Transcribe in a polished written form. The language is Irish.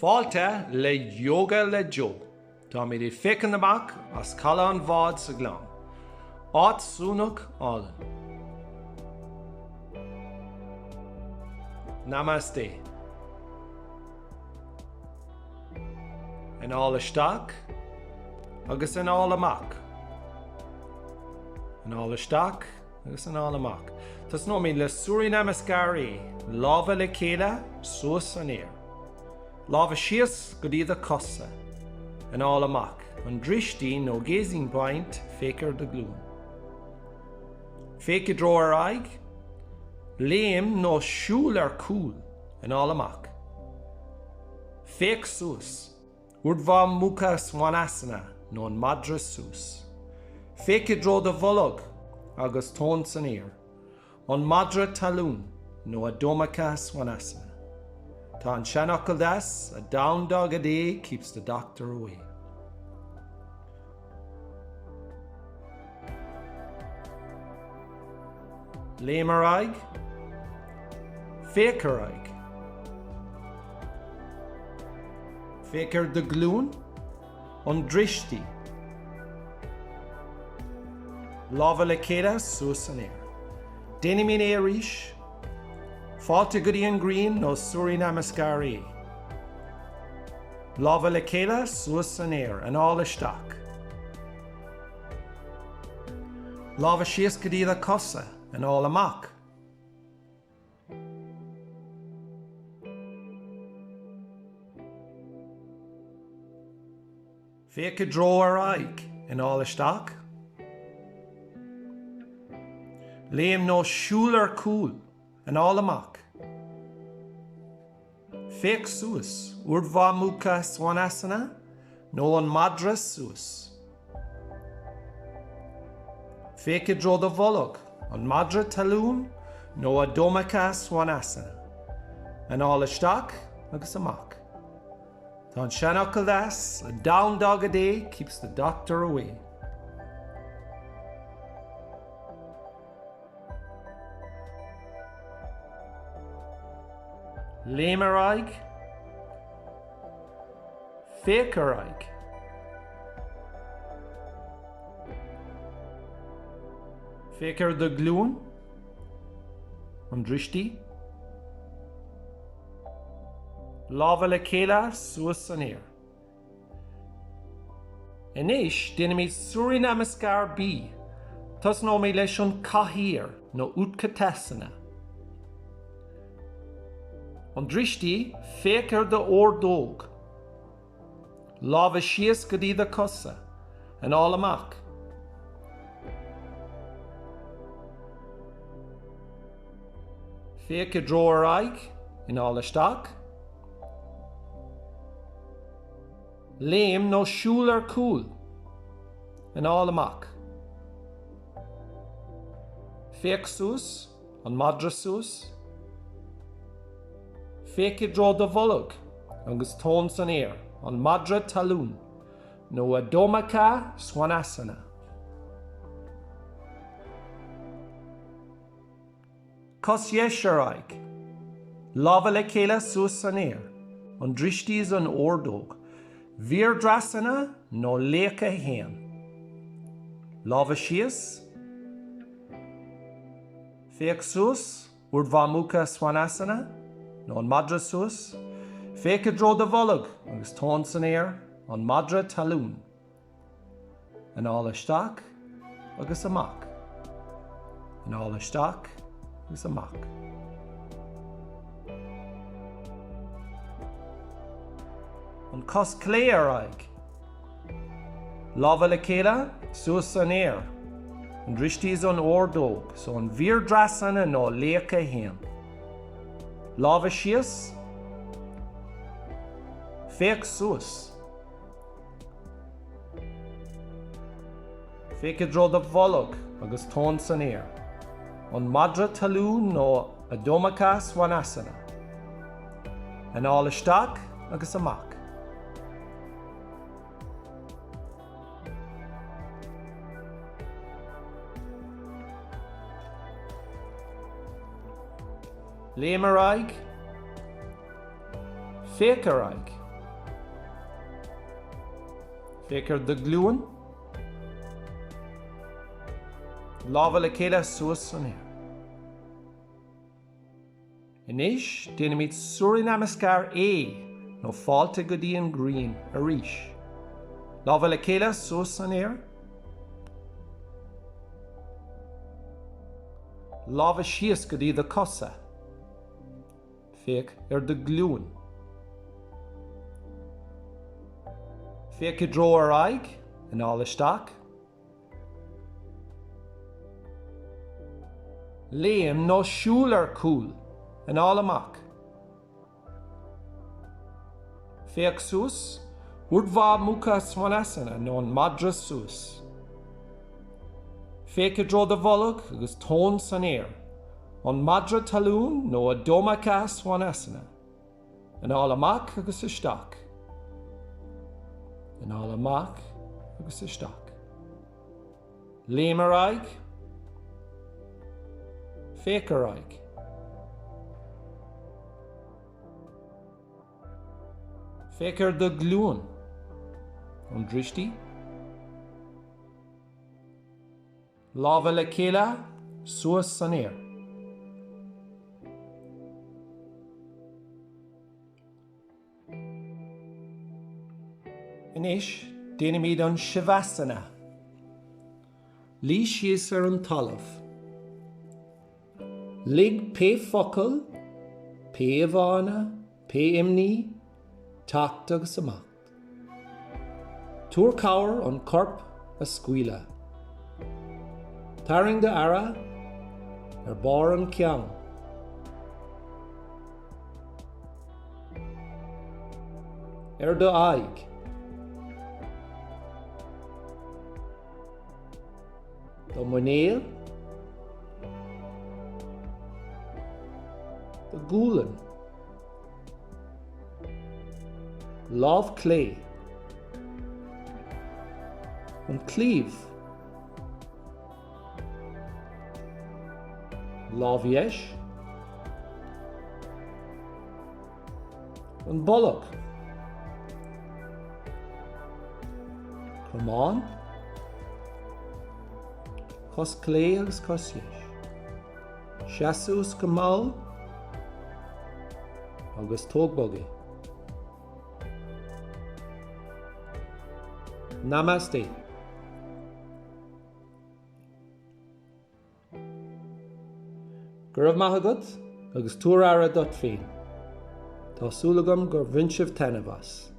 Fáilte le Ióga le Joe. Tá mé fécin amach as Caladh an Bháid sa Gleann. Áit súnach álan. Namaste. An ála isteach agus an ála amach. An ála isteach agus an ála amach. Tás nó mí le Suaimhneas garí, lábha le chéile, suas an éir. Lábha sios go dtí a cosa, an ála amach, an dristí nó géisín baint fécar de Gleann. Féci dro ar aig, léim nó siúl ar cúl, an ála amach. Féc suas, Uíbh múcha Suaimhneasana nó an madra suas. Féci dro de bholog agus tón san éir, an madra talún nó a domacha Suaimhneasana. Tá an seanachal das, a down dog a day keeps the doctor away. Léim ar aig, féc ar aig. Fécar de Gleann, an dristí. Lábha le chéile suas an éir. Déine mín éiris, fáilte go dtí an Gleann nó Suaimhneas garí. Lábha le chéile suas an éir, an ála isteach. Lábha sios go dtí a cosa, an ála amach. Féci dro ar aig, an ála isteach. Léim nó siúl ar cúl, an ála amach. Féc suas, Uíbh múcha Suaimhneasana, nó an madra suas. Féci dro de bholog, an madra talún, nó a domacha Suaimhneasana, an ála isteach agus amach. Tá an seanachal das, a down dog a day keeps the doctor away. Léim ar aig, féc ar aig. Fécar de Gleann, an dristí. Lábha le chéile suas an éir. Inis déine mí Suaimhneas gar bí, tás nó mé leis an caithear nó uisce tesanna. An dristí fécar de ordóg. Lábha sios go dtí a cosa, an ála amach. Féci dro ar aig, an ála isteach. Léim nó siúl ar cúl, an ála amach. Féc suas, an madra suas. Féci dro de bholog agus tón san éir, an madra talún, nó a domacha Suaimhneasana. Cos dheis ar aig, lábha le chéile suas an éir, an dristí is an ordóg. Vír drasanna nó lécha héan. Lábha sios. Féc suas, Uíbh múcha Suaimhneasana, nó an madra suas. Féci dro de bholog agus tón san éir, an madra talún, an ála isteach agus amach. An ála isteach agus amach. An cos clé ar aig. Lábha le chéile suas an éir, an dristí is an ordóg, so an vír drasanna nó lécha héan. Lábha sios. Féc suas. Féci dro de bholog agus tón san éir, an madra talún nó a domacha Suaimhneasana, an ála isteach agus amach. Léim ar aig, féc ar aig. Féicear do glúin. Lámha le chéile suas san air. Inis, déanam iad Suaimhneas nó fáilte go dtí an Gleann arís. Lámha le chéile suas san air. Lámha síos go dtí do cosa. Féic ar do glúin. Féic I dro farraige in álasteach. Léim nó siúl ar cúl in álamach. Féic suas, uirbh mucha Suaimhneas nó an madra suas. Féic I dro do bholg agus tón san air, an madra talún nó a dómacha Suaimhneas in álamach agus isteach. In álamach agus isteach. Léim farraige. Féic farraige. Féicear do glúin an dristí. Lámha le chéile suas san air. Inis, déanam iad an Fhíseán. Lí síos ar an talamh. Lig pe focail, pe bhána, pe imní, tacht agus amach. Túr cabhair an corp a scuile. Tarring de ara ar bar an ceann. Ar do aig. Do munéal. Do gúlan. Lámh clé. An clíomh. Lámh dheis. An bolach. Cumán. Cos clé agus cos dheis. Seasús go máil agus tógbogé. Namaste. Gur raibh maith agat agus túr ara dot féin. Tá súlagam gur bhainseamh tanamh as.